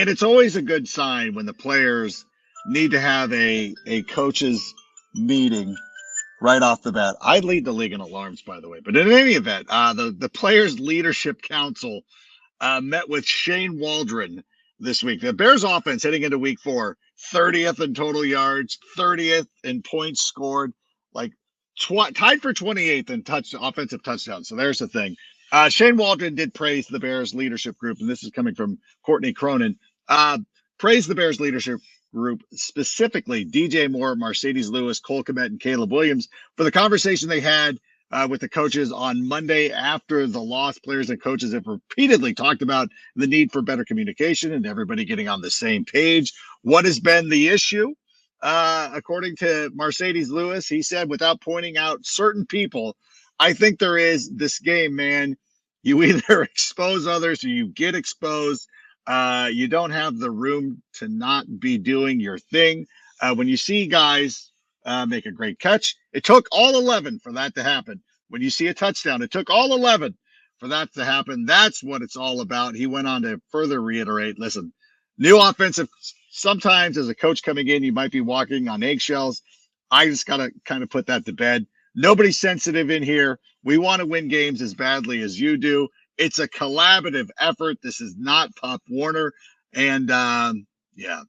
And it's always a good sign when the players need to have a coaches meeting right off the bat. I lead the league in alarms, by the way. But in any event, the Players Leadership Council met with Shane Waldron this week. The Bears offense heading into week 4, 30th in total yards, 30th in points scored, like tied for 28th in offensive touchdowns. So there's the thing. Shane Waldron did praise the Bears leadership group, and this is coming from Courtney Cronin. Praise the Bears leadership group, specifically DJ Moore, Mercedes Lewis, Cole Kmet, and Caleb Williams, for the conversation they had with the coaches on Monday after the loss. Players and coaches have repeatedly talked about the need for better communication and everybody getting on the same page. What has been the issue? According to Mercedes Lewis, he said, without pointing out certain people, I think there is this game, man. You either expose others or you get exposed. You don't have the room to not be doing your thing. When you see guys make a great catch, it took all 11 for that to happen. When you see a touchdown, it took all 11 for that to happen. That's what it's all about. He went on to further reiterate, listen, new offensive, sometimes as a coach coming in, you might be walking on eggshells. I just got to kind of put that to bed. Nobody's sensitive in here. We want to win games as badly as you do. It's a collaborative effort. This is not Pop Warner. And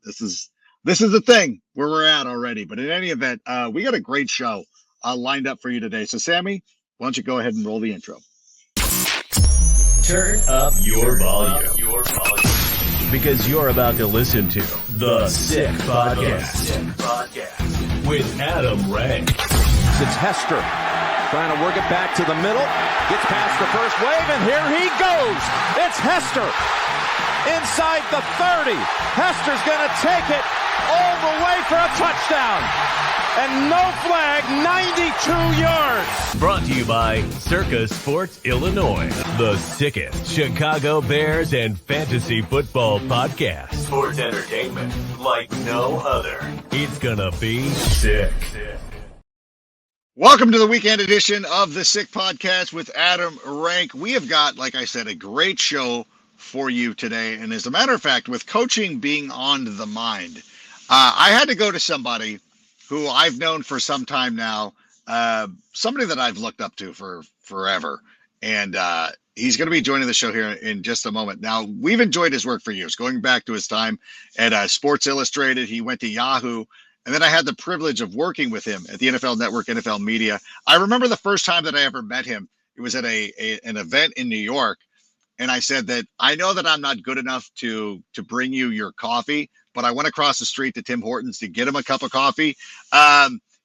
this is the thing where we're at already. But in any event, we got a great show lined up for you today. So, Sammy, why don't you go ahead and roll the intro? Turn up your volume. Because you're about to listen to The Sick Podcast with Adam Rank. It's Hester trying to work it back to the middle. Gets past the first wave, and here he goes. It's Hester inside the 30. Hester's going to take it all the way for a touchdown. And no flag, 92 yards. Brought to you by Circa Sports, Illinois. The sickest Chicago Bears and fantasy football podcast. Sports entertainment like no other. It's gonna be sick. Welcome to the weekend edition of the Sick Podcast with Adam Rank. We have got, like I said, a great show for you today. And as a matter of fact, with coaching being on the mind, I had to go to somebody who I've known for some time now, somebody that I've looked up to for forever. And he's going to be joining the show here in just a moment. Now, we've enjoyed his work for years, going back to his time at Sports Illustrated. He went to Yahoo. And then I had the privilege of working with him at the NFL Network, NFL Media. I remember the first time that I ever met him. It was at an event in New York. And I said that I know that I'm not good enough to bring you your coffee, but I went across the street to Tim Hortons to get him a cup of coffee.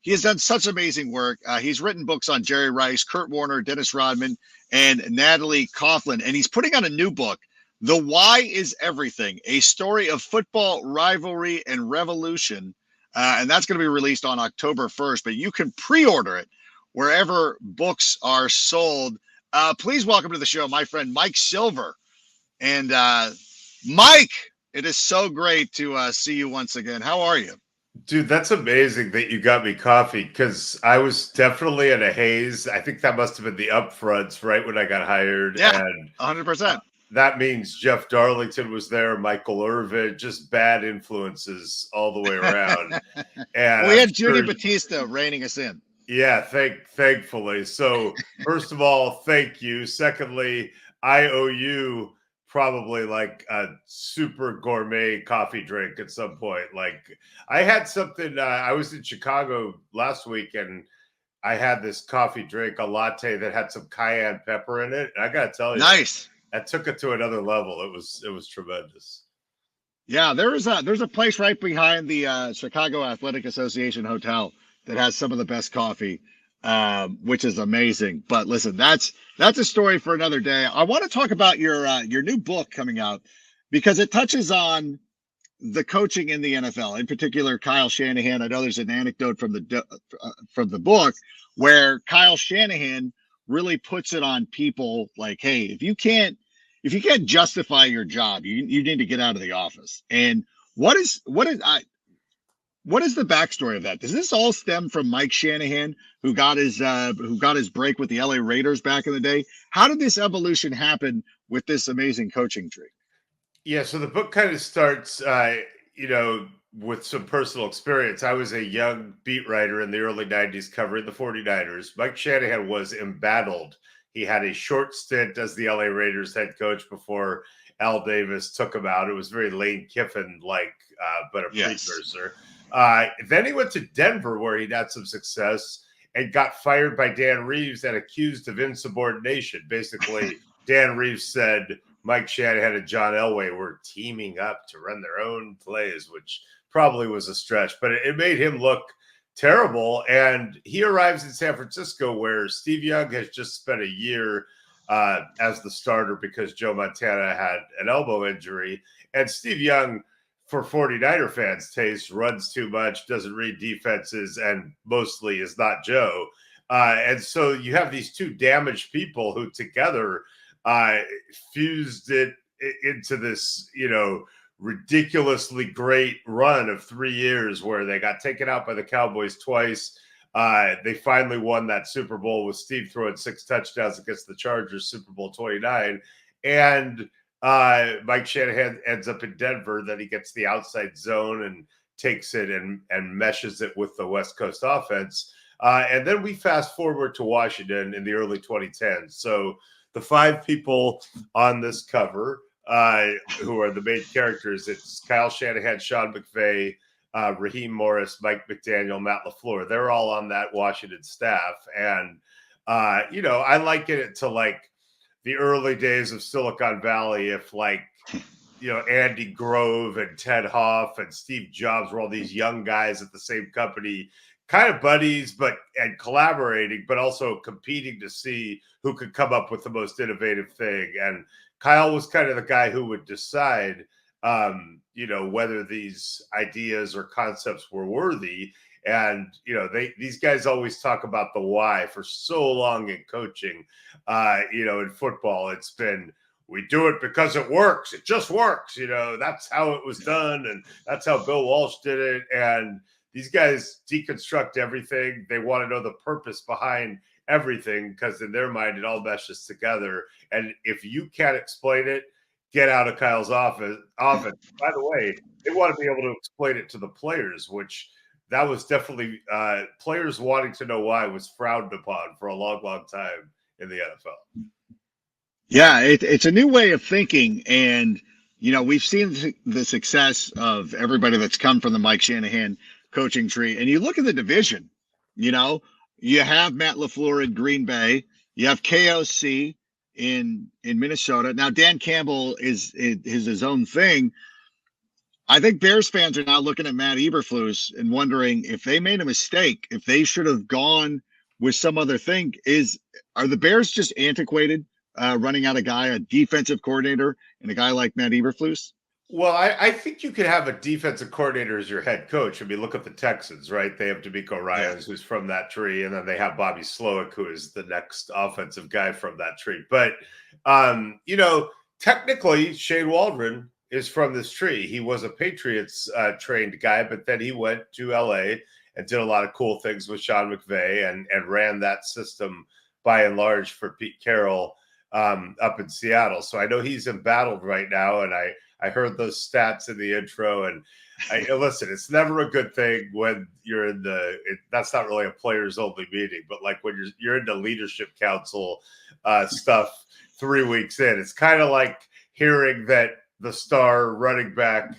He has done such amazing work. He's written books on Jerry Rice, Kurt Warner, Dennis Rodman, and Natalie Coughlin. And he's putting out a new book, The Why is Everything, a story of football rivalry and revolution. And that's going to be released on October 1st, but you can pre-order it wherever books are sold. Please welcome to the show my friend Mike Silver. And Mike, it is so great to see you once again. How are you? Dude, that's amazing that you got me coffee, because I was definitely in a haze. I think that must have been the upfronts right when I got hired. Yeah, and 100%. That means Jeff Darlington was there, Michael Irvin, just bad influences all the way around. And we had Judy Batista reining us in. Yeah, thankfully. So first of all, thank you. Secondly, I owe you probably like a super gourmet coffee drink at some point. Like I had something, I was in Chicago last week and I had this coffee drink, a latte that had some cayenne pepper in it. And I got to tell you, nice. That took it to another level. It was tremendous. Yeah, there's a place right behind the Chicago Athletic Association Hotel that has some of the best coffee, which is amazing. But listen, that's a story for another day. I want to talk about your new book coming out because it touches on the coaching in the NFL, in particular Kyle Shanahan. I know there's an anecdote from the book where Kyle Shanahan really puts it on people like, hey, if you can't justify your job, you need to get out of the office. And what is the backstory of that? Does this all stem from Mike Shanahan, who got his break with the LA Raiders back in the day? How did this evolution happen with this amazing coaching tree? Yeah, so the book kind of starts, with some personal experience. I was a young beat writer in the early 90s covering the 49ers. Mike Shanahan was embattled. He had a short stint as the LA Raiders head coach before Al Davis took him out. It was very Lane Kiffin-like, but a Yes. precursor. Then he went to Denver, where he'd had some success and got fired by Dan Reeves and accused of insubordination. Basically, Dan Reeves said Mike Shanahan and John Elway were teaming up to run their own plays, which probably was a stretch, but it made him look terrible. And he arrives in San Francisco, where Steve Young has just spent a year as the starter because Joe Montana had an elbow injury. And Steve Young, for 49er fans' taste, runs too much, doesn't read defenses, and mostly is not Joe. And so you have these two damaged people who together fused it into this, ridiculously great run of 3 years where they got taken out by the Cowboys twice. They finally won that Super Bowl with Steve throwing 6 touchdowns against the Chargers, Super Bowl 29. And Mike Shanahan ends up in Denver. Then he gets the outside zone and takes it and meshes it with the West Coast offense. And then we fast forward to Washington in the early 2010s. So the 5 people on this cover who are the main characters, it's Kyle Shanahan, Sean McVay, Raheem Morris, Mike McDaniel, Matt LaFleur. They're all on that Washington staff. And, I liken it to like the early days of Silicon Valley. If Andy Grove and Ted Hoff and Steve Jobs were all these young guys at the same company, kind of buddies, and collaborating, but also competing to see who could come up with the most innovative thing. And Kyle was kind of the guy who would decide, whether these ideas or concepts were worthy. And, these guys always talk about the why for so long in coaching. In football, it's been, we do it because it works. It just works. That's how it was done. And that's how Bill Walsh did it. And these guys deconstruct everything. They want to know the purpose behind everything because in their mind, it all meshes together. And if you can't explain it, get out of Kyle's office. By the way, they want to be able to explain it to the players, which that was definitely players wanting to know why was frowned upon for a long, long time in the NFL. Yeah, it's a new way of thinking. And, we've seen the success of everybody that's come from the Mike Shanahan coaching tree. And you look at the division, you have Matt LaFleur in Green Bay. You have KOC in Minnesota. Now, Dan Campbell is his own thing. I think Bears fans are now looking at Matt Eberflus and wondering if they made a mistake, if they should have gone with some other thing. Are the Bears just antiquated, running out a defensive coordinator, and a guy like Matt Eberflus? Well, I think you could have a defensive coordinator as your head coach. I mean, look at the Texans, right? They have D'Amico Ryans, who's from that tree, and then they have Bobby Slowick, who is the next offensive guy from that tree. But, technically, Shane Waldron is from this tree. He was a Patriots trained guy, but then he went to LA and did a lot of cool things with Sean McVay and ran that system by and large for Pete Carroll up in Seattle. So I know he's embattled right now, and I heard those stats in the intro, and listen, it's never a good thing when you're in that's not really a players only meeting, but like when you're in the leadership council stuff 3 weeks in, it's kind of like hearing that the star running back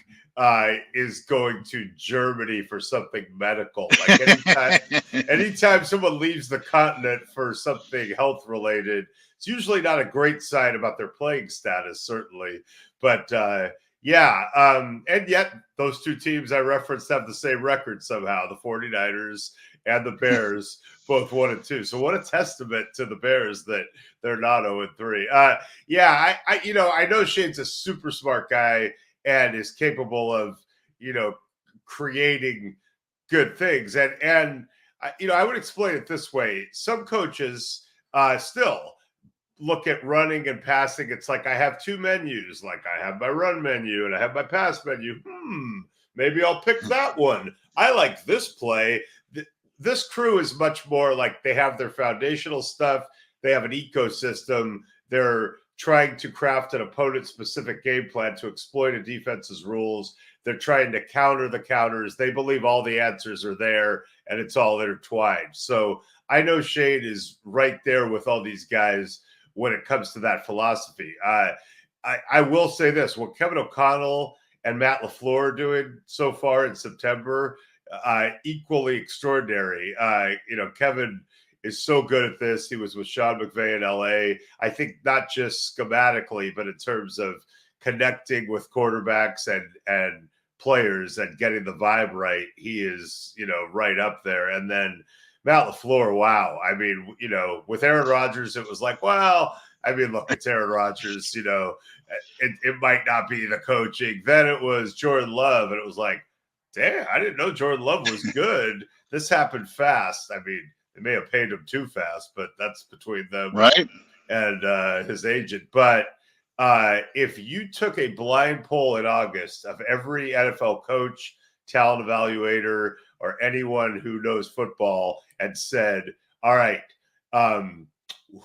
is going to Germany for something medical. Like anytime someone leaves the continent for something health related, it's usually not a great sign about their playing status, certainly. But and yet those two teams I referenced have the same record somehow. The 49ers and the Bears both 1-2. So what a testament to the Bears that they're not 0-3. I know Shane's a super smart guy and is capable of, creating good things. And I would explain it this way. Some coaches still look at running and passing. It's like I have two menus. Like I have my run menu and I have my pass menu. Maybe I'll pick that one. I like this play. This crew is much more like they have their foundational stuff. They have an ecosystem. They're trying to craft an opponent-specific game plan to exploit a defense's rules. They're trying to counter the counters. They believe all the answers are there, and it's all intertwined. So I know Shane is right there with all these guys when it comes to that philosophy. I will say this: what Kevin O'Connell and Matt LaFleur are doing so far in September, equally extraordinary. Kevin is so good at this. He was with Sean McVay in LA. I think not just schematically, but in terms of connecting with quarterbacks and players and getting the vibe right. He is, right up there. And then Matt LaFleur, wow. I mean, with Aaron Rodgers, it was like, well, I mean, look, it's Aaron Rodgers, it might not be the coaching. Then it was Jordan Love, and it was like, damn, I didn't know Jordan Love was good. This happened fast. I mean, they may have paid him too fast, but that's between them right and his agent. But if you took a blind poll in August of every NFL coach, talent evaluator, or anyone who knows football and said, all right,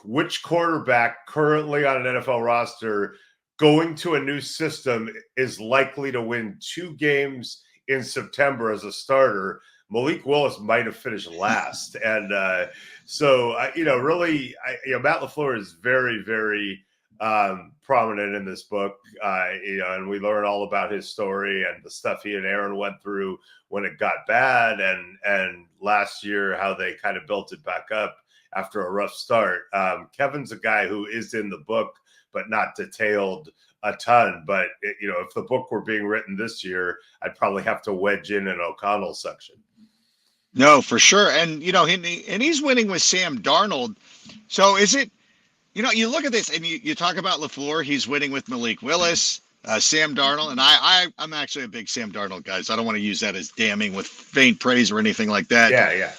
which quarterback currently on an NFL roster going to a new system is likely to win 2 games in September as a starter, Malik Willis might have finished last. And really, Matt LaFleur is very, very prominent in this book, and we learn all about his story and the stuff he and Aaron went through when it got bad, and last year how they kind of built it back up after a rough start. Kevin's a guy who is in the book, but not detailed a ton. But if the book were being written this year, I'd probably have to wedge in an O'Connell section. No, for sure. And, and he's winning with Sam Darnold. So is it, you look at this and you talk about LaFleur, he's winning with Malik Willis, Sam Darnold. And I'm actually a big Sam Darnold guy, so I don't want to use that as damning with faint praise or anything like that. Yeah.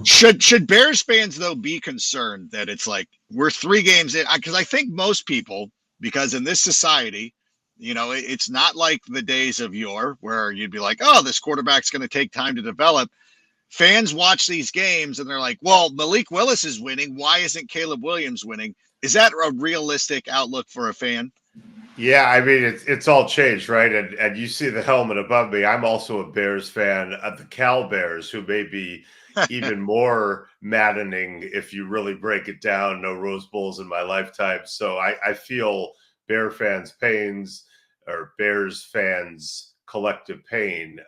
Should Bears fans, though, be concerned that it's like we're 3 games in? Because I think most people, because in this society, it's not like the days of yore where you'd be like, oh, this quarterback's going to take time to develop. Fans watch these games and they're like, well, Malik Willis is winning. Why isn't Caleb Williams winning? Is that a realistic outlook for a fan? Yeah, I mean, it's all changed, right? And you see the helmet above me. I'm also a Bears fan of the Cal Bears, who may be even more maddening if you really break it down. No Rose Bowls in my lifetime. So I feel Bear fans' pains, or Bears fans' collective pain.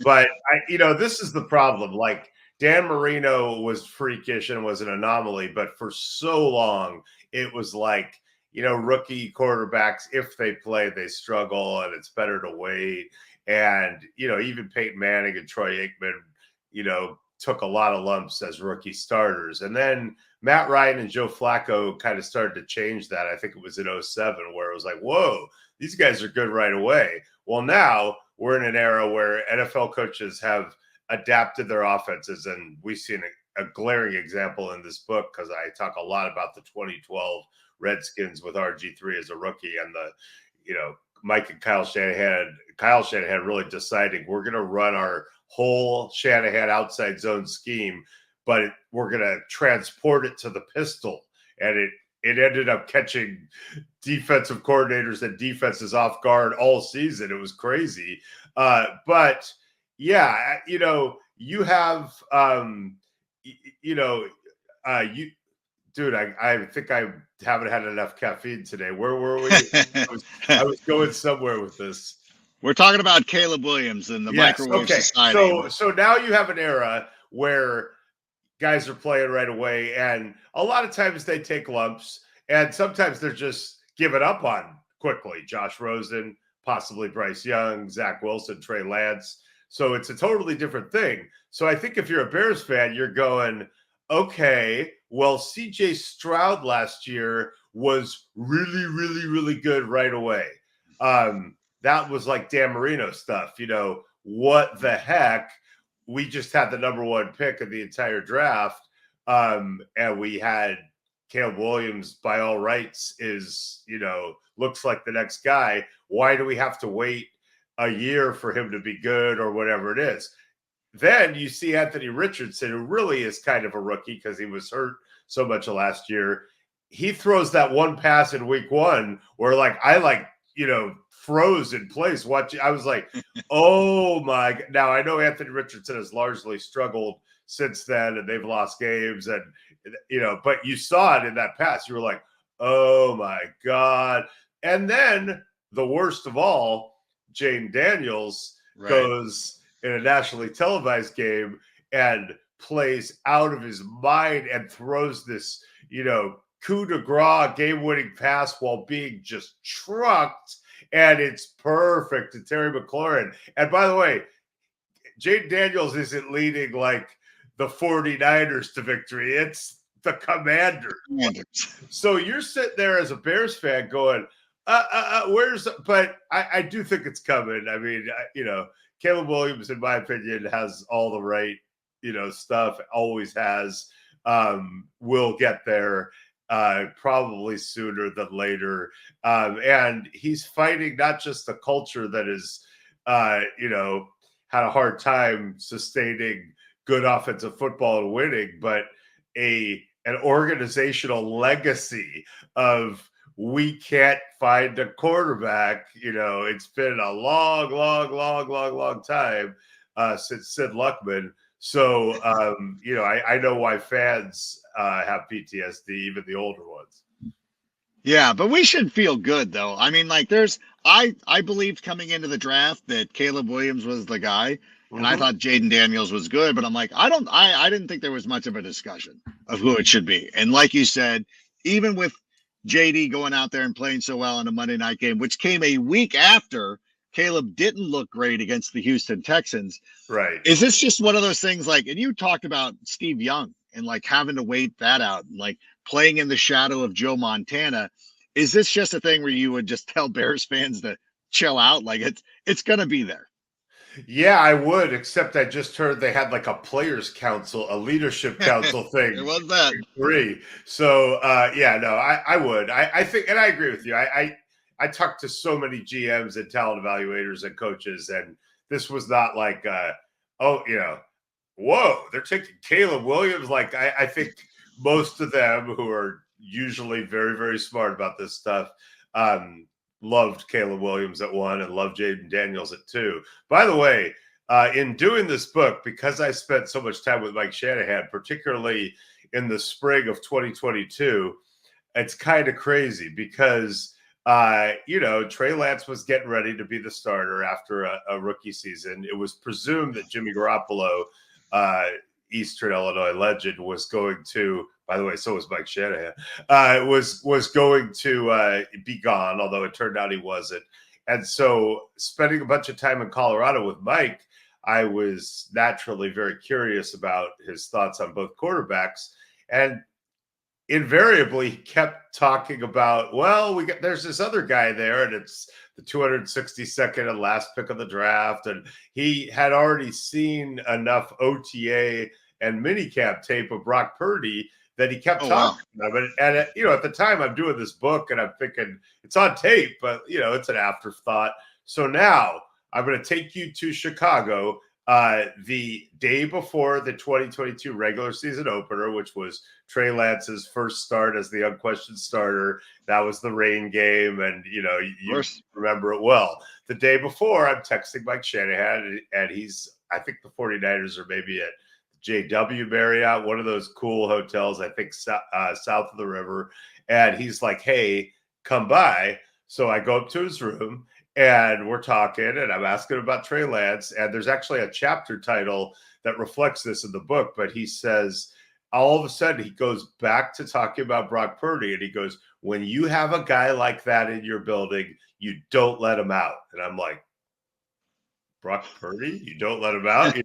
But this is the problem. Like, Dan Marino was freakish and was an anomaly, but for so long it was like, rookie quarterbacks, if they play, they struggle, and it's better to wait. And even Peyton Manning and Troy Aikman, took a lot of lumps as rookie starters. And then Matt Ryan and Joe Flacco kind of started to change that. I think it was in 2007 where it was like, whoa, these guys are good right away. Well, now we're in an era where NFL coaches have adapted their offenses, and we've seen a glaring example in this book because I talk a lot about the 2012 Redskins with RG3 as a rookie, and Mike and Kyle Shanahan really deciding we're going to run our whole Shanahan outside zone scheme, but we're going to transport it to the pistol. And it ended up catching defensive coordinators and defenses off guard all season. It was crazy. But yeah, you have, dude, I think I haven't had enough caffeine today. Where were we? I was going somewhere with this. We're talking about Caleb Williams and the microwave society. So now you have an era where guys are playing right away, and a lot of times they take lumps, and sometimes they're just given up on quickly. Josh Rosen, possibly Bryce Young, Zach Wilson, Trey Lance. So it's a totally different thing. So I think if you're a Bears fan, you're going, okay, well, CJ Stroud last year was really, really, really good right away. That was like Dan Marino stuff. What the heck? We just had the number 1 pick of the entire draft. And we had Caleb Williams, by all rights, looks like the next guy. Why do we have to wait a year for him to be good or whatever it is? Then you see Anthony Richardson, who really is kind of a rookie because he was hurt so much last year. he throws that one pass in week one where I froze in place watching. I was like, oh my God. Now I know Anthony Richardson has largely struggled since then and they've lost games and, but you saw it in that pass. You were like, oh my God. And then the worst of all, Jaden Daniels goes in a nationally televised game and plays out of his mind and throws this, coup de grace game-winning pass while being just trucked. And it's perfect to Terry McLaurin. And by the way, Jaden Daniels isn't leading like the 49ers to victory. It's the Commanders. So you're sitting there as a Bears fan going, but I do think it's coming. I mean, Caleb Williams, in my opinion, has all the right, stuff, always has, will get there probably sooner than later. And he's fighting not just the culture that is, had a hard time sustaining good offensive football and winning, but an organizational legacy of we can't find a quarterback. It's been a long time since Sid Luckman. So, I know why fans have PTSD, even the older ones. Yeah, but we should feel good, though. I mean, I believed coming into the draft that Caleb Williams was the guy, and I thought Jaden Daniels was good, but I'm like, I didn't think there was much of a discussion of who it should be. And like you said, even with JD going out there and playing so well in a Monday night game, which came a week after Caleb didn't look great against the Houston Texans. Right. Is this just one of those things and you talked about Steve Young and having to wait that out and playing in the shadow of Joe Montana. Is this just a thing where you would just tell Bears fans to chill out? It's going to be there. Yeah, I would, except I just heard they had a players council, a leadership council thing. There was that. So, I would. I think, and I agree with you. I talked to so many GMs and talent evaluators and coaches, and this was not whoa, they're taking Caleb Williams. I think most of them who are usually very, very smart about this stuff loved Caleb Williams at 1 and loved Jaden Daniels at 2. By the way, in doing this book, because I spent so much time with Mike Shanahan, particularly in the spring of 2022, it's kind of crazy because, Trey Lance was getting ready to be the starter after a rookie season. It was presumed that Jimmy Garoppolo, Eastern Illinois legend, was going to, by the way, so was Mike Shanahan, was going to be gone, although it turned out he wasn't. And so spending a bunch of time in Colorado with Mike, I was naturally very curious about his thoughts on both quarterbacks. And invariably he kept talking about, there's this other guy there, and it's the 262nd and last pick of the draft. And he had already seen enough OTA and minicamp tape of Brock Purdy that he kept talking about it. And, at the time I'm doing this book and I'm thinking it's on tape, but, it's an afterthought. So now I'm going to take you to Chicago the day before the 2022 regular season opener, which was Trey Lance's first start as the unquestioned starter. That was the rain game, and you remember it well. The day before, I'm texting Mike Shanahan, and I think the 49ers are maybe at JW Marriott, one of those cool hotels, I think south of the river. And he's like, hey, come by. So I go up to his room, and we're talking, and I'm asking about Trey Lance. And there's actually a chapter title that reflects this in the book. But he says, all of a sudden, he goes back to talking about Brock Purdy. And he goes, when you have a guy like that in your building, you don't let him out. And I'm like, Brock Purdy? You don't let him out?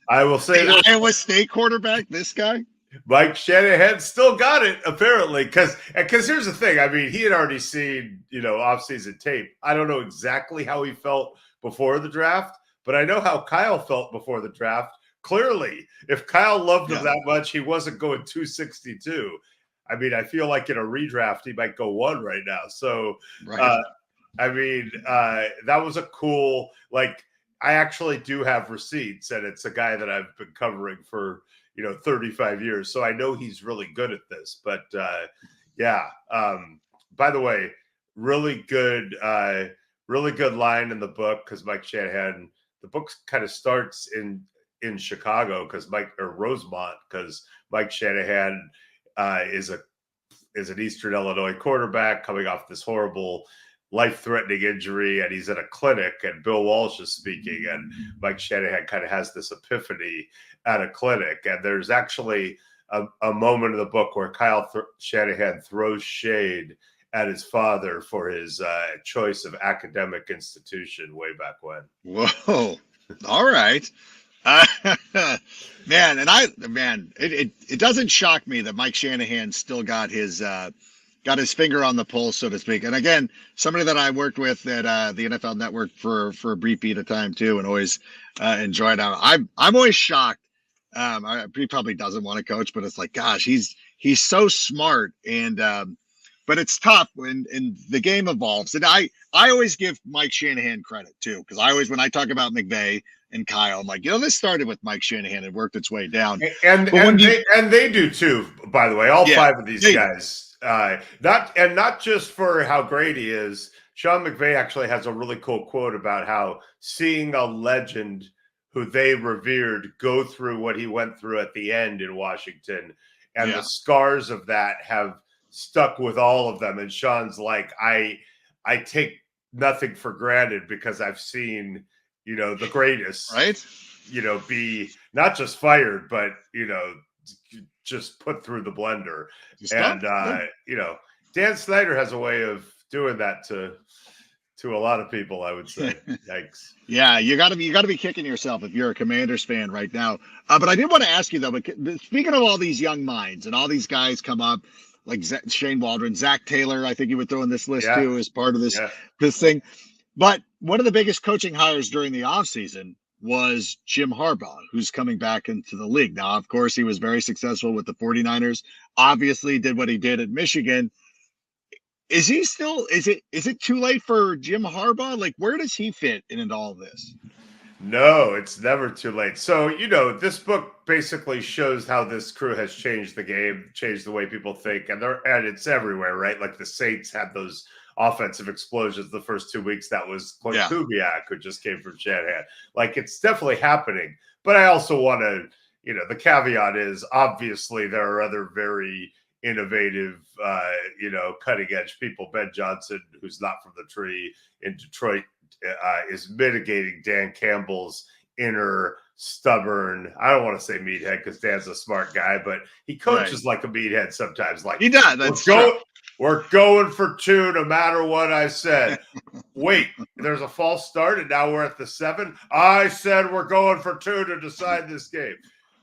I will say the Iowa State quarterback, this guy? Mike Shanahan still got it, apparently, because here's the thing. I mean, he had already seen, offseason tape. I don't know exactly how he felt before the draft, but I know how Kyle felt before the draft. Clearly, if Kyle loved him that much, he wasn't going 262. I mean, I feel like in a redraft, he might go 1 right now. So, that was a cool, I actually do have receipts, and it's a guy that I've been covering for, 35 years. So I know he's really good at this. But, Yeah. By the way, really good line in the book, because Mike Shanahan, the book kind of starts in Chicago because Rosemont, because Mike Shanahan is an Eastern Illinois quarterback coming off this horrible life-threatening injury, and he's at a clinic, and Bill Walsh is speaking, and Mike Shanahan kind of has this epiphany at a clinic. And there's actually a moment in the book where Kyle Shanahan throws shade at his father for his choice of academic institution way back when. Whoa. All right. It doesn't shock me that Mike Shanahan still got his finger on the pulse, so to speak. And again, somebody that I worked with at the NFL Network for a brief beat of time too, and always enjoyed him. I'm always shocked. He probably doesn't want to coach, but it's like, gosh, he's so smart, and but it's tough when the game evolves. And I always give Mike Shanahan credit too, because when I talk about McVay and Kyle, I'm like, this started with Mike Shanahan and worked its way down. And they do too, by the way, all five of these guys. Not just for how great he is. Sean McVay actually has a really cool quote about how seeing a legend who they revered go through what he went through at the end in Washington, and the scars of that have stuck with all of them. And Sean's like, I take nothing for granted, because I've seen, the greatest, right? Be not just fired, but, just put through the blender. Dan Snyder has a way of doing that to a lot of people, I would say. Yikes. Yeah, you got to be kicking yourself if you're a Commanders fan right now. But I did want to ask you though, speaking of all these young minds and all these guys come up, like Shane Waldron, Zach Taylor, I think you would throw in this list too as part of this thing. But one of the biggest coaching hires during the offseason was Jim Harbaugh, who's coming back into the league. Now, of course, he was very successful with the 49ers, obviously did what he did at Michigan. Is it too late for Jim Harbaugh? Like, where does he fit into all this? No, it's never too late. So, this book basically shows how this crew has changed the game, changed the way people think, and it's everywhere, right? Like the Saints had those offensive explosions the first 2 weeks. That was Kubiak, who just came from Shanahan. Like, it's definitely happening. But I also want to, the caveat is obviously there are other very innovative, cutting edge people. Ben Johnson, who's not from the tree in Detroit, is mitigating Dan Campbell's inner stubborn, I don't want to say meathead, because Dan's a smart guy, but he coaches like a meathead sometimes. Like, he does. We're going for 2 no matter what I said. Wait, there's a false start and now we're at the 7. I said we're going for 2 to decide this game.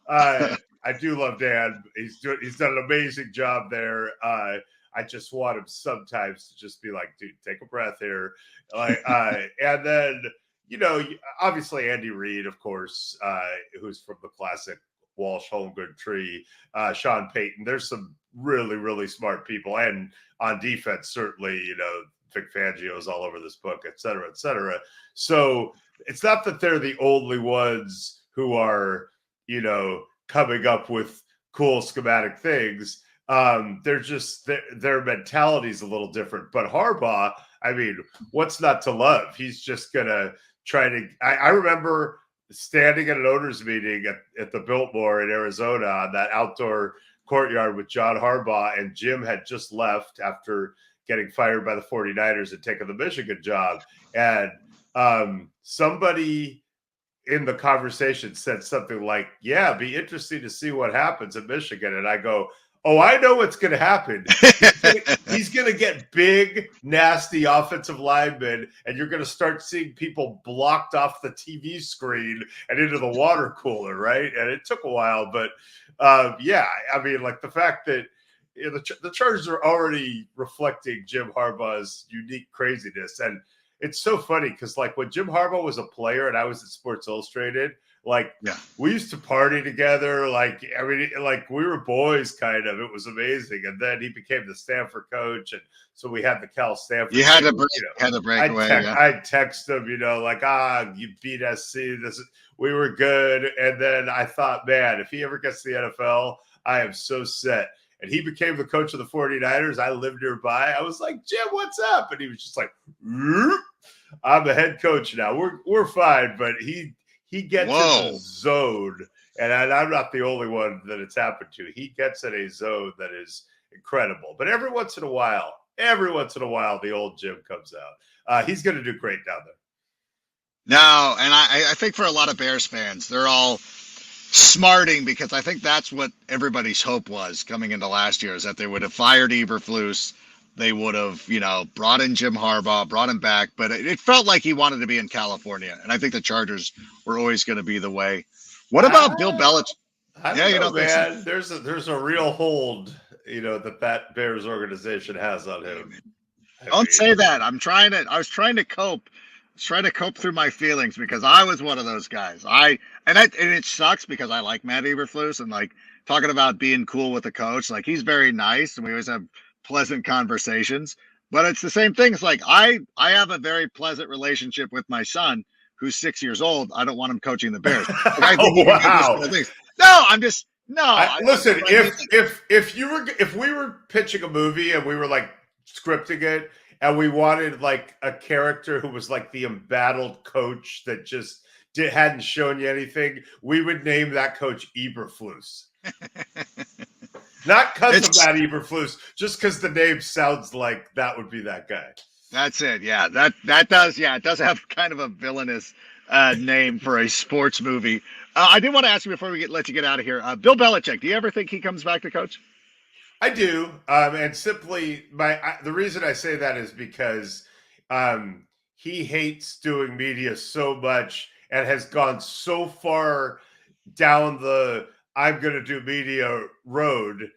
I do love Dan. He's done an amazing job there. I just want him sometimes to just be like, dude, take a breath here. And then, obviously Andy Reid, of course, who's from the classic Walsh Holmgren tree, Sean Payton. There's some really, really smart people. And on defense, certainly, Vic Fangio's all over this book, et cetera, et cetera. So it's not that they're the only ones who are, coming up with cool schematic things. They're just their mentality is a little different. But Harbaugh, I mean, what's not to love? He's just gonna try to. I remember standing at an owners meeting at the Biltmore in Arizona on that outdoor courtyard with John Harbaugh, and Jim had just left after getting fired by the 49ers and taking the Michigan job. And somebody in the conversation said something like, yeah, be interesting to see what happens in Michigan. And I go, oh, I know what's going to happen. He's going to get big, nasty offensive linemen, and you're going to start seeing people blocked off the TV screen and into the water cooler, right? And it took a while, but yeah, I mean, like the fact that the Chargers are already reflecting Jim Harbaugh's unique craziness. And it's so funny because, like, when Jim Harbaugh was a player and I was at Sports Illustrated, we used to party together. Like, I mean, like we were boys kind of. It was amazing. And then he became the Stanford coach. And so we had the Cal Stanford. You had to break away. I'd text him, you beat SC. We were good. And then I thought, man, if he ever gets to the NFL, I am so set. and he became the coach of the 49ers. I lived nearby. I was like, Jim, what's up? And he was just like, I'm the head coach now. We're fine. But he gets in the zone, and I'm not the only one that it's happened to. He gets in a zone that is incredible. But every once in a while, the old Jim comes out. He's going to do great down there. No, and I think for a lot of Bears fans, they're all smarting because I think that's what everybody's hope was coming into last year, is that they would have fired Eberflus. They would have, brought in Jim Harbaugh, brought him back. But it felt like he wanted to be in California. And I think the Chargers were always going to be the way. What about Bill Belichick? I don't know, man. So? There's a real hold, that Bears organization has on him. Don't say that. I was trying to cope. Trying to cope through my feelings because I was one of those guys. And it sucks because I like Matt Eberflus, and like talking about being cool with the coach. Like, he's very nice and we always have pleasant conversations, but it's the same thing. It's like, I have a very pleasant relationship with my son who's 6 years old. I don't want him coaching the Bears. Like, I think wow. Listen, if we were pitching a movie and we were like scripting it, and we wanted like a character who was like the embattled coach that just hadn't shown you anything, we would name that coach Eberflus. Not because of Matt Eberflus, just because the name sounds like that would be that guy. That's it. Yeah, that does. Yeah, it does have kind of a villainous name for a sports movie. I did want to ask you before we let you get out of here. Bill Belichick, do you ever think he comes back to coach? I do, and simply the reason I say that is because he hates doing media so much and has gone so far down the I'm going to do media road,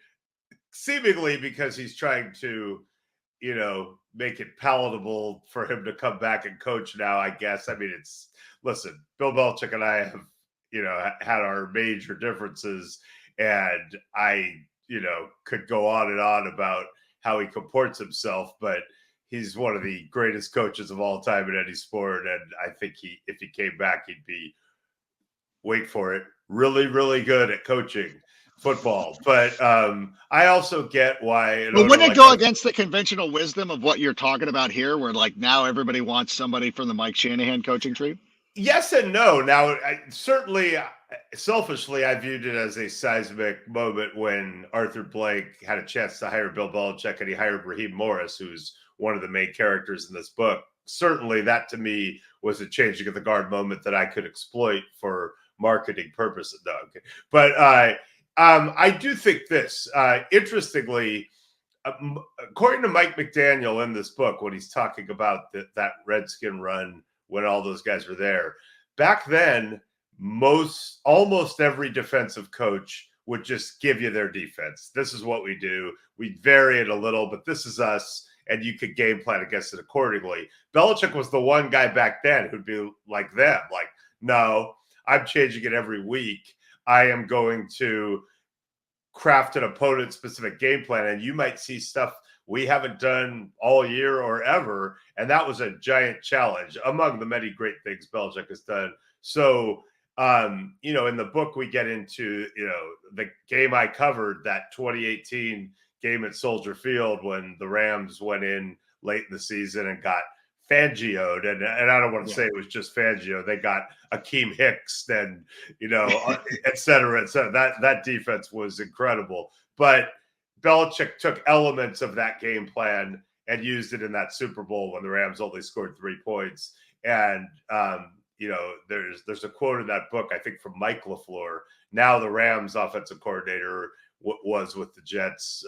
seemingly because he's trying to, make it palatable for him to come back and coach now, I guess. I mean, listen, Bill Belichick and I have, had our major differences, and I could go on and on about how he comports himself, but he's one of the greatest coaches of all time in any sport. And I think if he came back, he'd be, wait for it, really, really good at coaching football. But I also get why. But wouldn't it go against the conventional wisdom of what you're talking about here, where like now everybody wants somebody from the Mike Shanahan coaching tree? Yes and no. Now, certainly, selfishly, I viewed it as a seismic moment when Arthur Blank had a chance to hire Bill Belichick, and he hired Raheem Morris, who's one of the main characters in this book. Certainly, that to me was a changing of the guard moment that I could exploit for marketing purposes. No, okay. But I do think this. Interestingly, according to Mike McDaniel in this book, when he's talking about that Redskin run when all those guys were there, back then, almost every defensive coach would just give you their defense. This is what we do. We vary it a little, but this is us, and you could game plan against it accordingly. Belichick was the one guy back then who'd be like them, like, no, I'm changing it every week. I am going to craft an opponent-specific game plan, and you might see stuff we haven't done all year or ever, and that was a giant challenge among the many great things Belichick has done. So, in the book, we get into, the game I covered, that 2018 game at Soldier Field when the Rams went in late in the season and got Fangio'd. And I don't want to say it was just Fangio. They got Akeem Hicks and, et cetera, et cetera. That defense was incredible. But Belichick took elements of that game plan and used it in that Super Bowl when the Rams only scored 3 points. And, there's a quote in that book, I think, from Mike LaFleur. Now the Rams offensive coordinator was with the Jets,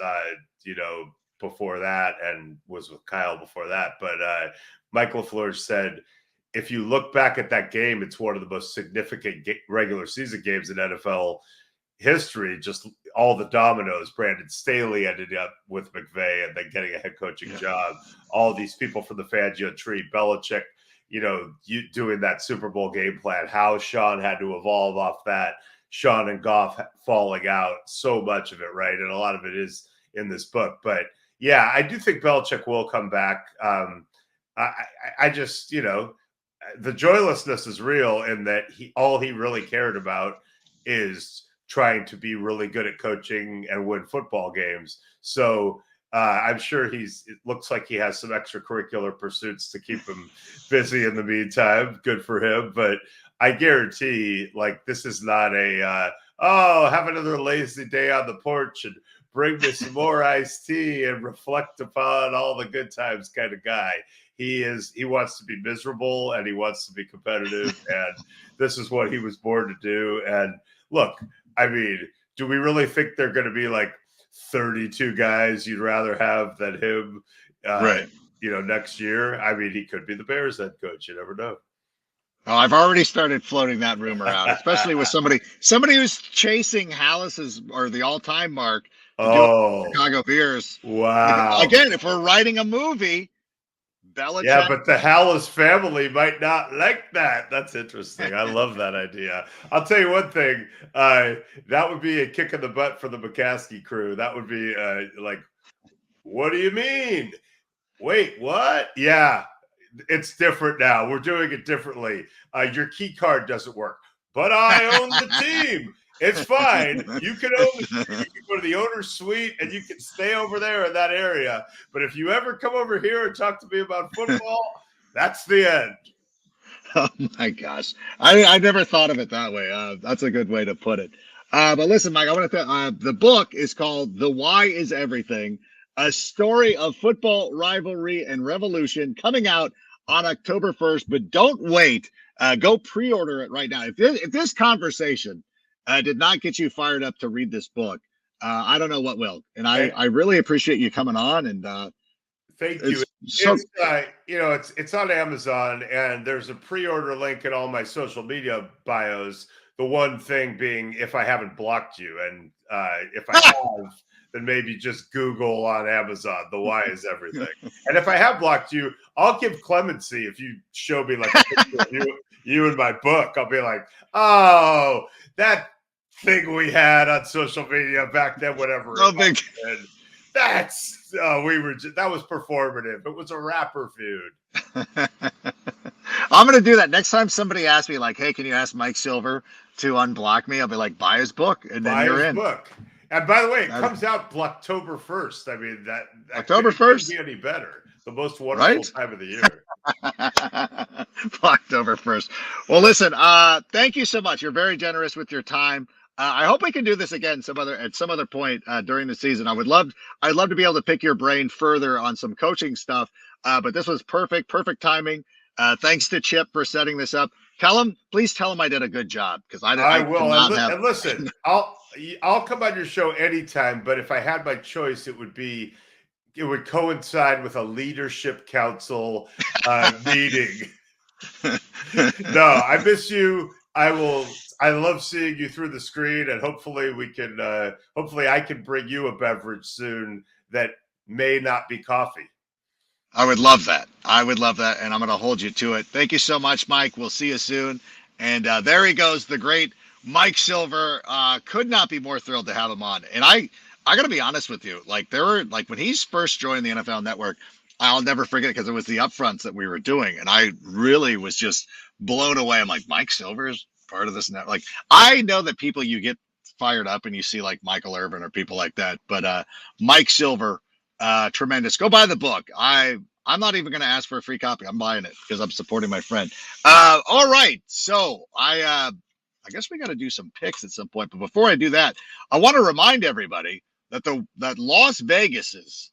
before that, and was with Kyle before that. But Mike LaFleur said, if you look back at that game, it's one of the most significant regular season games in NFL history. Just all the dominoes. Brandon Staley ended up with McVay and then getting a head coaching job. All these people from the Fangio tree, Belichick, you doing that Super Bowl game plan, how Sean had to evolve off that, Sean and Goff falling out, so much of it, right? And a lot of it is in this book. But yeah, I do think Belichick will come back. I just, the joylessness is real in that all he really cared about is trying to be really good at coaching and win football games. So I'm sure it looks like he has some extracurricular pursuits to keep him busy in the meantime. Good for him. But I guarantee, like, this is not have another lazy day on the porch and bring me some more iced tea and reflect upon all the good times kind of guy. He wants to be miserable and he wants to be competitive. And this is what he was born to do. And look, I mean, do we really think they're going to be like 32 guys you'd rather have than him, Right. Next year? I mean, he could be the Bears head coach. You never know. Oh, I've already started floating that rumor out, especially with somebody who's chasing Hallis's or the all-time mark to do Chicago Bears. Wow. Again, if we're writing a movie, Belichick. Yeah, but the Hallis family might not like that. That's interesting. I love that idea. I'll tell you one thing. That would be a kick in the butt for the McCaskey crew. That would be like, what do you mean? Wait, what? Yeah, it's different now. We're doing it differently. Your key card doesn't work, but I own the team. It's fine. You can own the team. You can go to the owner's suite and you can stay over there in that area. But if you ever come over here and talk to me about football, that's the end. Oh my gosh. I never thought of it that way. That's a good way to put it. But listen, Mike, I want to the book is called The Why Is Everything, a story of football rivalry and revolution, coming out on October 1st. But don't wait. Go pre-order it right now. If this conversation did not get you fired up to read this book, I don't know what will. And I really appreciate you coming on. And thank you. It's on Amazon, and there's a pre-order link in all my social media bios. The one thing being, if I haven't blocked you, and if I have, then maybe just Google on Amazon, The Why Is Everything. And if I have blocked you, I'll give clemency if you show me like a picture of you in my book. I'll be like, oh, that thing we had on social media back then, whatever. That was performative. It was a rapper feud. I'm going to do that next time somebody asks me, like, hey, can you ask Mike Silver to unblock me? I'll be like, buy his book, and then you're in. Book. And by the way, it comes out October 1st. I mean, that October 1st couldn't be any better. The most wonderful time of the year. October 1st. Well, listen, thank you so much. You're very generous with your time. I hope we can do this again at some other point during the season. I'd love to be able to pick your brain further on some coaching stuff. But this was perfect timing. Thanks to Chip for setting this up. Please tell him I did a good job, because I will. And listen, I'll come on your show anytime. But if I had my choice, it would coincide with a leadership council meeting. No, I miss you. I love seeing you through the screen, and hopefully I can bring you a beverage soon that may not be coffee. I would love that. And I'm going to hold you to it. Thank you so much, Mike. We'll see you soon. And there he goes, the great Mike Silver. Could not be more thrilled to have him on. And I got to be honest with you. Like, when he first joined the NFL Network, I'll never forget it, because it was the upfronts that we were doing. And I really was just blown away. I'm like, Mike Silver is part of this network. Like, I know that people, you get fired up and you see like Michael Irvin or people like that. But Mike Silver, tremendous. Go buy the book. I'm not even going to ask for a free copy. I'm buying it because I'm supporting my friend. All right. So I guess we got to do some picks at some point. But before I do that, I want to remind everybody that Las Vegas's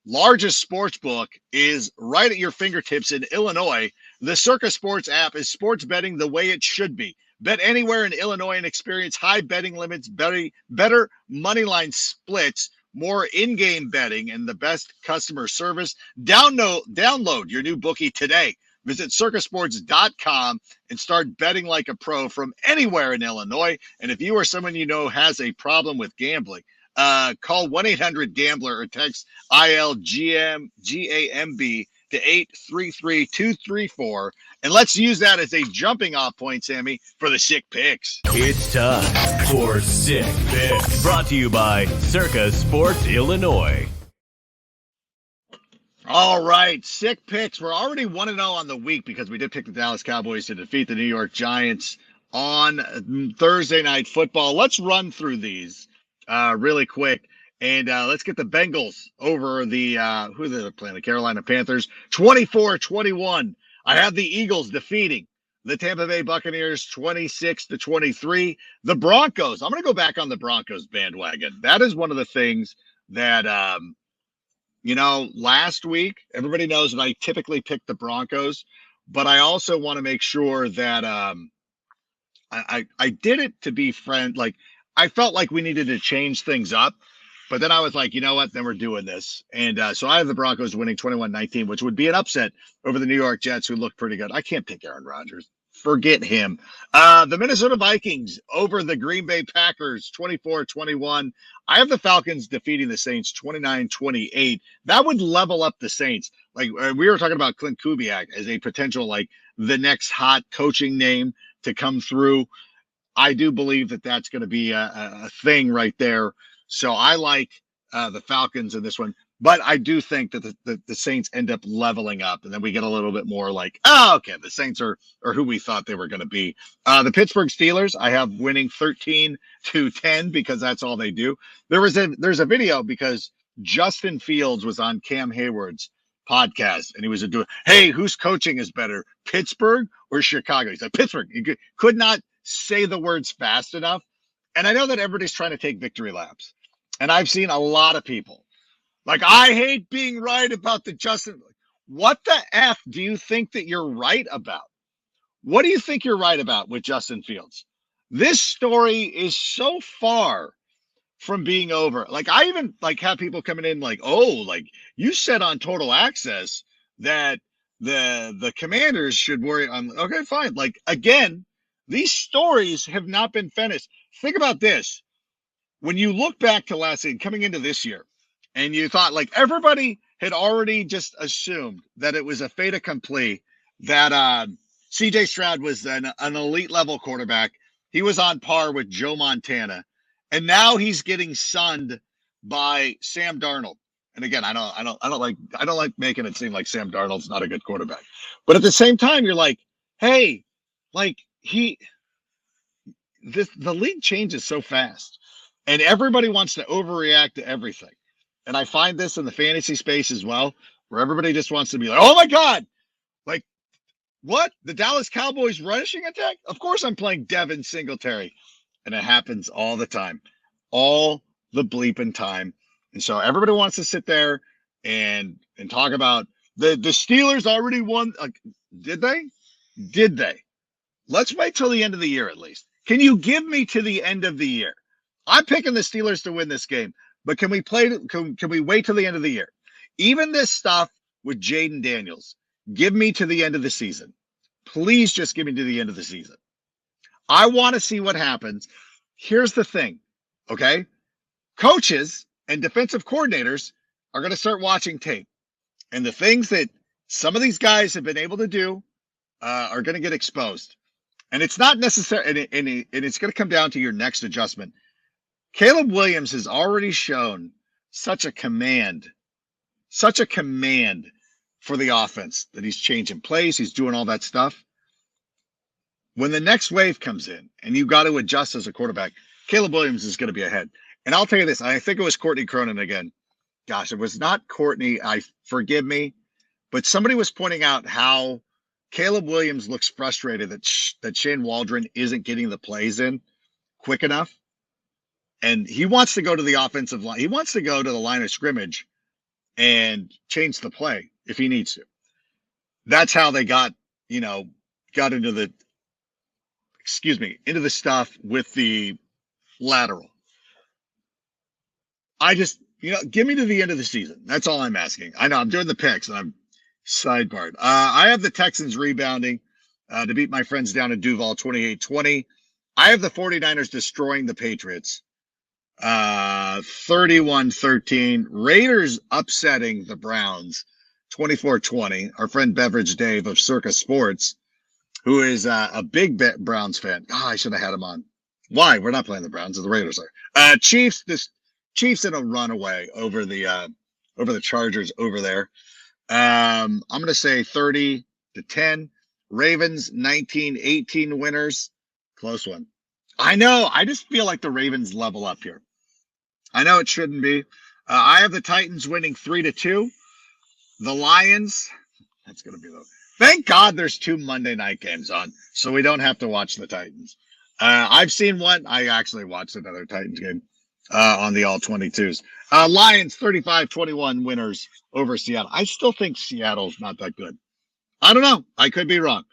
largest sports book is right at your fingertips in Illinois. The Circa Sports app is sports betting the way it should be. Bet anywhere in Illinois and experience high betting limits, better money line splits, more in-game betting, and the best customer service. Download your new bookie today. Visit circasports.com and start betting like a pro from anywhere in Illinois. And if you or someone you know has a problem with gambling, call 1-800-GAMBLER or text ILGAMB to 833-234. And let's use that as a jumping off point, Sammy, for the Sick Picks. It's time for Sick Picks. Brought to you by Circa Sports, Illinois. All right, Sick Picks. We're already 1-0 on the week because we did pick the Dallas Cowboys to defeat the New York Giants on Thursday Night Football. Let's run through these really quick. And let's get the Bengals over the who they're playing, the Carolina Panthers, 24-21. I have the Eagles defeating the Tampa Bay Buccaneers 26-23. The Broncos, I'm going to go back on the Broncos bandwagon. That is one of the things that, last week, everybody knows that I typically pick the Broncos, but I also want to make sure that I did it to be like, I felt like we needed to change things up. But then I was like, you know what? Then we're doing this. And so I have the Broncos winning 21-19, which would be an upset over the New York Jets, who look pretty good. I can't pick Aaron Rodgers. Forget him. The Minnesota Vikings over the Green Bay Packers, 24-21. I have the Falcons defeating the Saints 29-28. That would level up the Saints. Like we were talking about Clint Kubiak as a potential, like the next hot coaching name to come through. I do believe that that's going to be a thing right there. So I like the Falcons in this one, but I do think that the Saints end up leveling up, and then we get a little bit more like, oh, okay, the Saints are who we thought they were going to be. The Pittsburgh Steelers, I have winning 13-10 because that's all they do. There's a video because Justin Fields was on Cam Hayward's podcast, and he was doing, hey, whose coaching is better, Pittsburgh or Chicago? He said Pittsburgh. He could not say the words fast enough. And I know that everybody's trying to take victory laps. And I've seen a lot of people like, I hate being right about the Justin. What the F do you think that you're right about? What do you think you're right about with Justin Fields? This story is so far from being over. Like I even like have people coming in like, oh, like you said on Total Access that the Commanders should worry on. Okay, fine. Like again, these stories have not been finished. Think about this. When you look back to last season, coming into this year, and you thought like everybody had already just assumed that it was a fait accompli that CJ Stroud was an elite level quarterback. He was on par with Joe Montana. And now he's getting sunned by Sam Darnold. And again, I don't like making it seem like Sam Darnold's not a good quarterback. But at the same time, you're like, hey, like the league changes so fast, and everybody wants to overreact to everything. And I find this in the fantasy space as well, where everybody just wants to be like, oh my God, like what? The Dallas Cowboys rushing attack? Of course I'm playing Devin Singletary. And it happens all the time, all the bleeping time. And so everybody wants to sit there and talk about the Steelers already won. Did they? Did they? Let's wait till the end of the year at least. Can you give me to the end of the year? I'm picking the Steelers to win this game, but can we wait till the end of the year? Even this stuff with Jaden Daniels, give me to the end of the season. Please just give me to the end of the season. I want to see what happens. Here's the thing, okay? Coaches and defensive coordinators are going to start watching tape. And the things that some of these guys have been able to do are going to get exposed. And it's not necessary, and it's going to come down to your next adjustment. Caleb Williams has already shown such a command for the offense that he's changing plays, he's doing all that stuff. When the next wave comes in and you got to adjust as a quarterback, Caleb Williams is going to be ahead. And I'll tell you this, I think it was Courtney Cronin again. Gosh, it was not Courtney. Forgive me, but somebody was pointing out how Caleb Williams looks frustrated that Shane Waldron isn't getting the plays in quick enough. And he wants to go to the offensive line. He wants to go to the line of scrimmage and change the play if he needs to. That's how they got into the stuff with the lateral. I just, give me to the end of the season. That's all I'm asking. I know I'm doing the picks and I'm sidebarred. I have the Texans rebounding to beat my friends down in Duval 28-20. I have the 49ers destroying the Patriots 31-13. Raiders upsetting the Browns 24-20. Our friend Beverage Dave of Circa Sports, who is a big Browns fan. Oh, I should have had him on. Why? We're not playing the Browns. The Raiders are. Chiefs in a runaway over the Chargers over there. I'm going to say 30-10. Ravens 19-18 winners. Close one. I know. I just feel like the Ravens level up here. I know it shouldn't be. I have the Titans winning 3-2. The Lions, that's going to be low. Thank God there's 2 Monday night games on, so we don't have to watch the Titans. I've seen one. I actually watched another Titans game on the all 22s. Lions 35-21 winners over Seattle. I still think Seattle's not that good. I don't know. I could be wrong.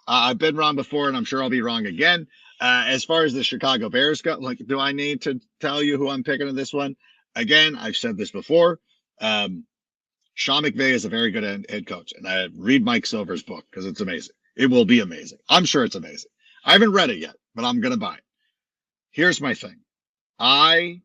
I've been wrong before, and I'm sure I'll be wrong again. As far as the Chicago Bears go, like, do I need to tell you who I'm picking in this one? Again, I've said this before. Sean McVay is a very good head coach, and I read Mike Silver's book because it's amazing. It will be amazing. I'm sure it's amazing. I haven't read it yet, but I'm going to buy it. Here's my thing. I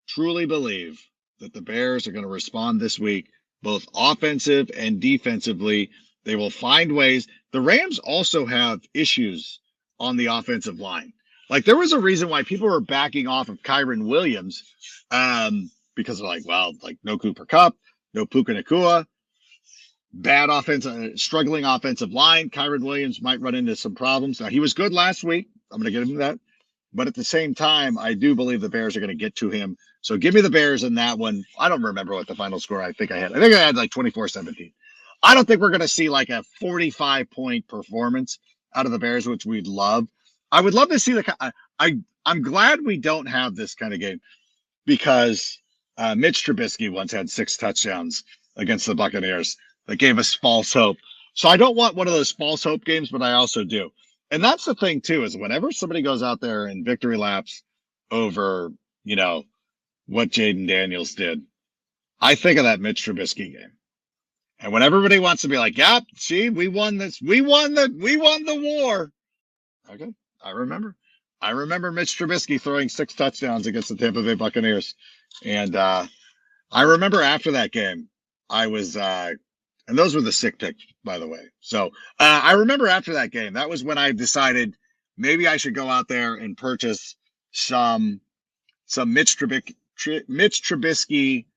truly believe that the Bears are going to respond this week, both offensive and defensively. They will find ways. The Rams also have issues on the offensive line. Like, there was a reason why people were backing off of Kyron Williams because they're like, well, like, no Cooper Kupp, no Puka Nacua, bad offensive, struggling offensive line. Kyron Williams might run into some problems. Now, he was good last week. I'm going to give him that. But at the same time, I do believe the Bears are going to get to him. So give me the Bears in that one. I don't remember what the final score I think I had. I think I had like 24-17. I don't think we're going to see like a 45-point performance out of the Bears, which we'd love. I would love to see I'm glad we don't have this kind of game because Mitch Trubisky once had 6 touchdowns against the Buccaneers that gave us false hope. So I don't want one of those false hope games, but I also do. And that's the thing too, is whenever somebody goes out there and victory laps over, what Jaden Daniels did, I think of that Mitch Trubisky game. And when everybody wants to be like, yeah, see, we won this. We won the war. Okay. I remember Mitch Trubisky throwing 6 touchdowns against the Tampa Bay Buccaneers. And I remember after that game, I was, and those were the sick picks, by the way. So I remember after that game, that was when I decided maybe I should go out there and purchase some Mitch Trubisky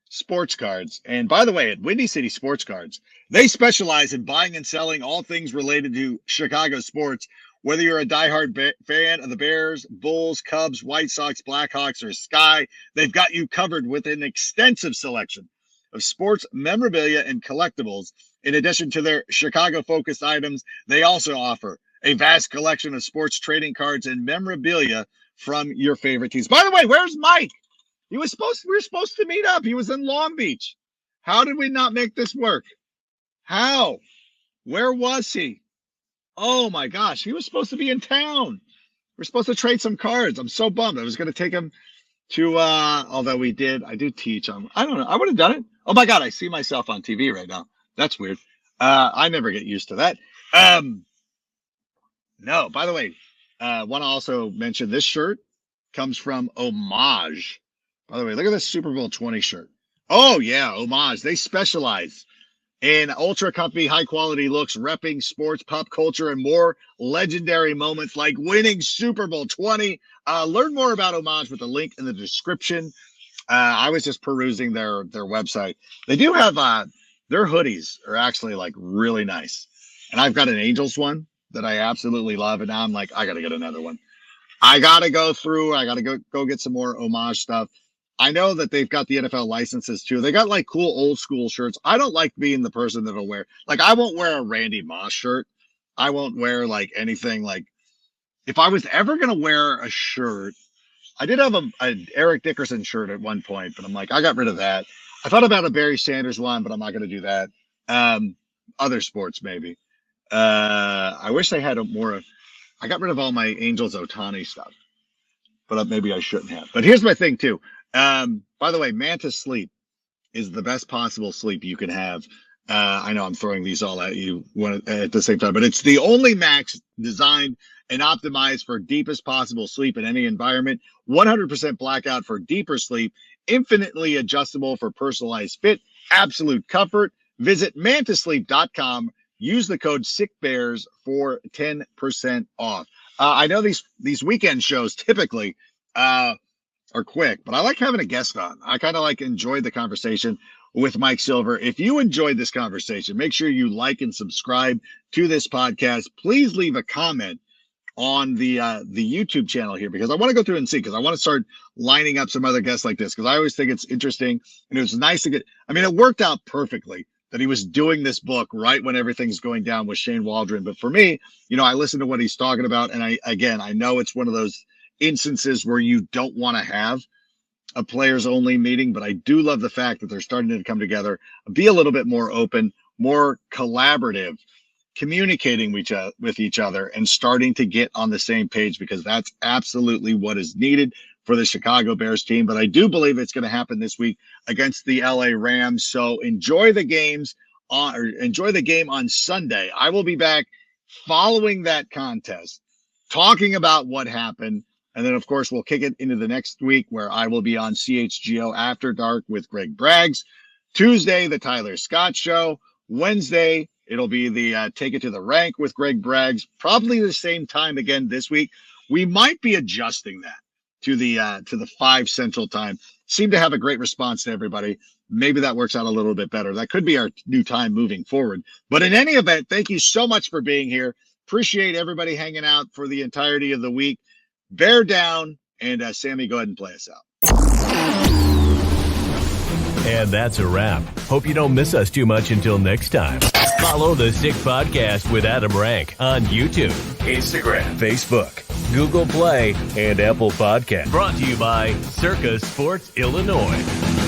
sports cards. And by the way, at Windy City Sports Cards, they specialize in buying and selling all things related to Chicago sports. Whether you're a diehard fan of the Bears, Bulls, Cubs, White Sox, Blackhawks, or Sky, they've got you covered with an extensive selection of sports memorabilia and collectibles. In addition to their Chicago-focused items, they also offer a vast collection of sports trading cards and memorabilia from your favorite teams. By the way, where's Mike? We were supposed to meet up. He was in Long Beach. How did we not make this work? How? Where was he? Oh my gosh, he was supposed to be in town. We're supposed to trade some cards. I'm so bummed. I was going to take him to, although I do teach. I don't know. I would have done it. Oh my God, I see myself on TV right now. That's weird. I never get used to that. No, by the way, want to also mention this shirt comes from Homage. By the way, look at this Super Bowl 20 shirt. Oh yeah, Homage. They specialize in ultra comfy, high quality looks, repping sports, pop culture, and more legendary moments like winning Super Bowl 20. Learn more about Homage with the link in the description. I was just perusing their website. They do have their hoodies are actually like really nice. And I've got an Angels one that I absolutely love. And now I'm like, I got to get another one. I got to go through. I got to go get some more Homage stuff. I know that they've got the NFL licenses too. They got like cool old school shirts. I don't like being the person that'll wear, like, I won't wear a Randy Moss shirt. I won't wear like anything. Like, if I was ever going to wear a shirt, I did have a Eric Dickerson shirt at one point, but I'm like, I got rid of that. I thought about a Barry Sanders one, but I'm not going to do that. Other sports, maybe. I wish they had I got rid of all my Angels Ohtani stuff, but maybe I shouldn't have. But here's my thing too. By the way, Mantis Sleep is the best possible sleep you can have. I know I'm throwing these all at you at the same time, but it's the only max designed and optimized for deepest possible sleep in any environment. 100% blackout for deeper sleep, infinitely adjustable for personalized fit, absolute comfort. Visit mantisleep.com. Use the code SICKBEARS for 10% off. I know these weekend shows typically are quick, but I like having a guest on. I kind of enjoyed the conversation with Mike Silver. If you enjoyed this conversation, make sure you like and subscribe to this podcast. Please leave a comment on the YouTube channel here, because I want to go through and see, because I want to start lining up some other guests like this, because I always think it's interesting, and it was nice to get. I mean, it worked out perfectly that he was doing this book right when everything's going down with Shane Waldron. But for me, I listen to what he's talking about, and I know it's one of those instances where you don't want to have a players only meeting, but I do love the fact that they're starting to come together, be a little bit more open, more collaborative, communicating with each other, and starting to get on the same page, because that's absolutely what is needed for the Chicago Bears team. But I do believe it's going to happen this week against the LA Rams. So enjoy the game on Sunday. I will be back following that contest, talking about what happened. And then, of course, we'll kick it into the next week, where I will be on CHGO After Dark with Greg Braggs. Tuesday, the Tyler Scott Show. Wednesday, it'll be the Take It to the Rank with Greg Braggs. Probably the same time again this week. We might be adjusting that to the 5 Central Time. Seem to have a great response to everybody. Maybe that works out a little bit better. That could be our new time moving forward. But in any event, thank you so much for being here. Appreciate everybody hanging out for the entirety of the week. Bear down, and Sammy, go ahead and play us out. And that's a wrap. Hope you don't miss us too much until next time. Follow the Sick Podcast with Adam Rank on YouTube, Instagram, Facebook, Google Play, and Apple Podcasts. Brought to you by Circa Sports Illinois.